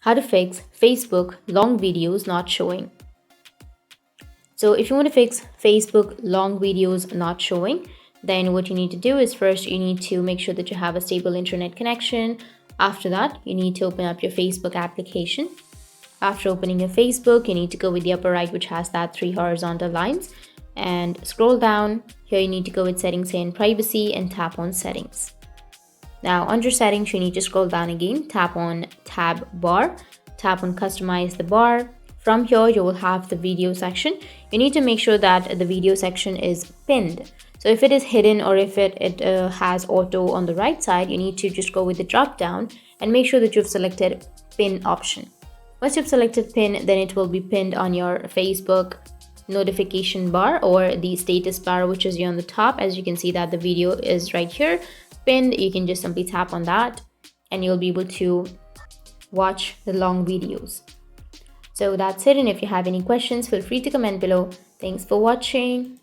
how to fix Facebook long videos not showing. So if you want to fix Facebook long videos not showing, then what you need to do is first you need to make sure that you have a stable internet connection. After that, you need to open up your Facebook application. After opening your Facebook, you need to go with the upper right, which has that 3 horizontal lines, and scroll down. Here you need to go with settings and privacy and tap on settings. Now under settings, you need to scroll down again, tap on tab bar, tap on customize the bar. From here, you will have the video section. You need to make sure that the video section is pinned. So if it is hidden or if it has auto on the right side, you need to just go with the drop down and make sure that you've selected pin option. Once you've selected pin, then it will be pinned on your Facebook notification bar or the status bar, which is here on the top. As you can see that the video is right here pinned. You can just simply tap on that and you'll be able to watch the long videos. So that's it, and if you have any questions, feel free to comment below. Thanks for watching.